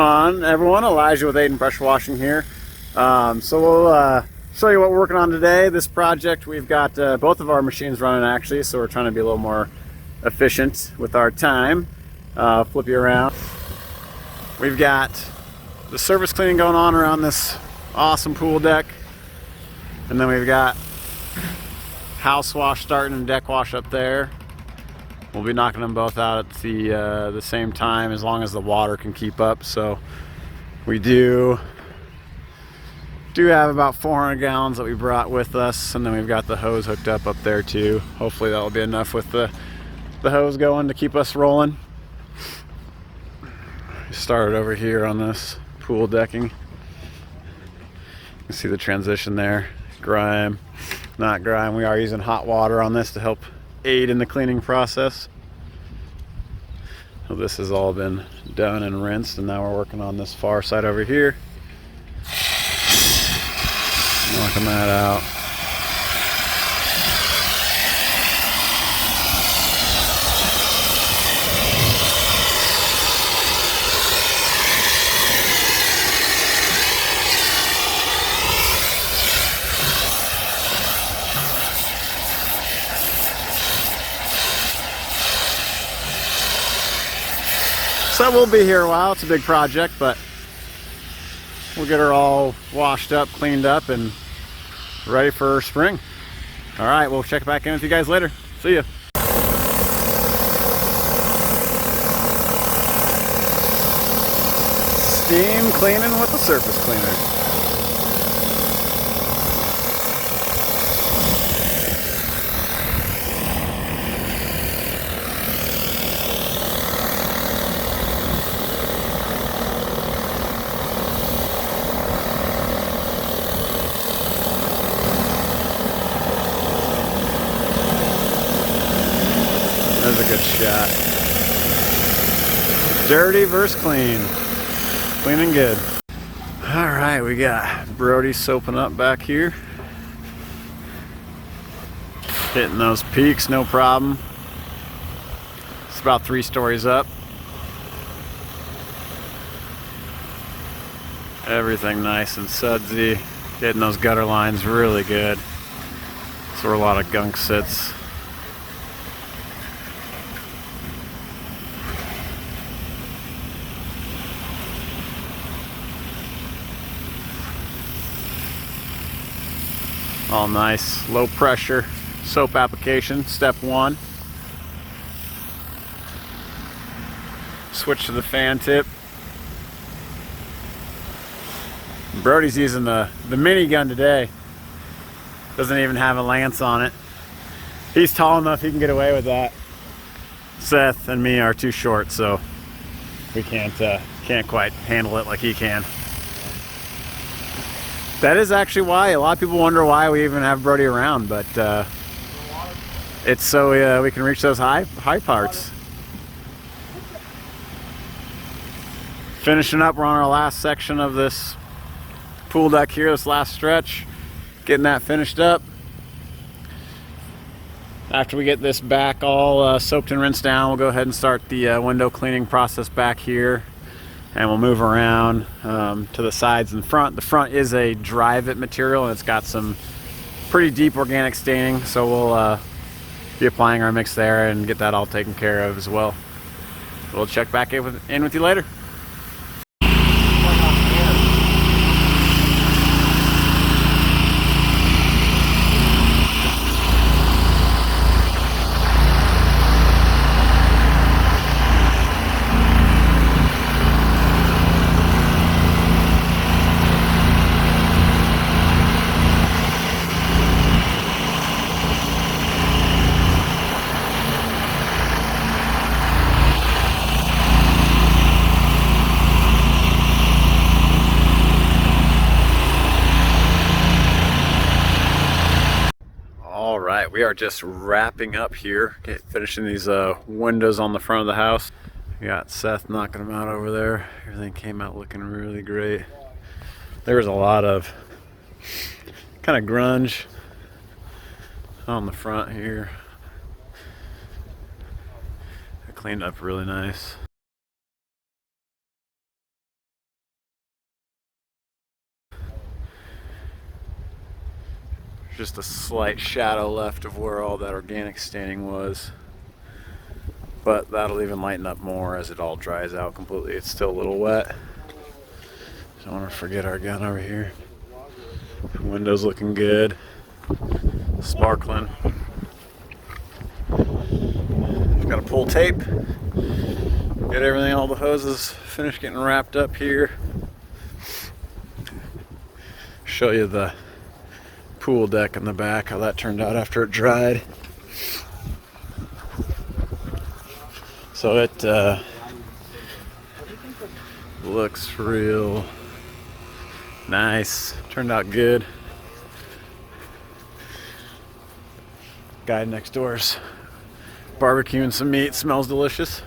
on, everyone? Elijah with Aiden Pressure Washing here. So we'll show you what we're working on today. This project, we've got both of our machines running actually, so we're trying to be a little more efficient with our time. Flip you around. We've got the surface cleaning going on around this awesome pool deck, and then we've got house wash starting and deck wash up there. We'll be knocking them both out at the same time, as long as the water can keep up. So we do have about 400 gallons that we brought with us, and then we've got the hose hooked up there too. Hopefully that'll be enough with the hose going to keep us rolling. We started over here on this pool decking. You can see the transition there. Grime, not grime. We are using hot water on this to help aid in the cleaning process. So this has all been done and rinsed, and now we're working on this far side over here. Knocking that out. So we'll be here a while. It's a big project, but we'll get her all washed up, cleaned up, and ready for spring. All right, we'll check back in with you guys later. See ya. Steam cleaning with the surface cleaner. There's a good shot. Dirty versus clean. Clean and good. All right, we got Brody soaping up back here. Hitting those peaks, no problem. It's about 3 stories up. Everything nice and sudsy. Getting those gutter lines really good. That's where a lot of gunk sits. All nice, low pressure soap application, step 1. Switch to the fan tip. Brody's using the mini gun today. Doesn't even have a lance on it. He's tall enough he can get away with that. Seth and me are too short, so we can't quite handle it like he can. That is actually why a lot of people wonder why we even have Brody around, but it's so we can reach those high parts. Finishing up, we're on our last section of this pool deck here, this last stretch. Getting that finished up. After we get this back all soaked and rinsed down, we'll go ahead and start the window cleaning process back here. And we'll move around to the sides and front. The front is a Dryvit material, and it's got some pretty deep organic staining, so we'll be applying our mix there and get that all taken care of as well. We'll check back in with you later. We are just wrapping up here, finishing these windows on the front of the house. We got Seth knocking them out over there. Everything came out looking really great. There's a lot of kind of grunge on the front here. It cleaned up really nice. Just a slight shadow left of where all that organic staining was. But that'll even lighten up more as it all dries out completely. It's still a little wet. Don't want to forget our gun over here. Windows looking good. Sparkling. Got to pull tape. Get everything, all the hoses finished getting wrapped up here. Show you the pool deck in the back, how that turned out after it dried. So it looks real nice. Turned out good. Guy next door's barbecuing some meat. Smells delicious.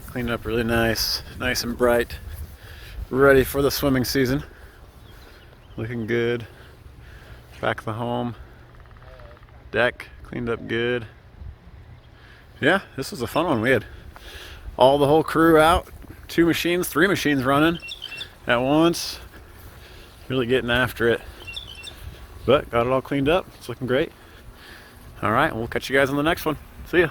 Cleaned up really nice. Nice and bright. Ready for the swimming season. Looking good. Back of the home. Deck cleaned up good. Yeah, this was a fun one. We had all the whole crew out. 2 machines, 3 machines running at once. Really getting after it. But got it all cleaned up. It's looking great. All right, we'll catch you guys on the next one. See ya.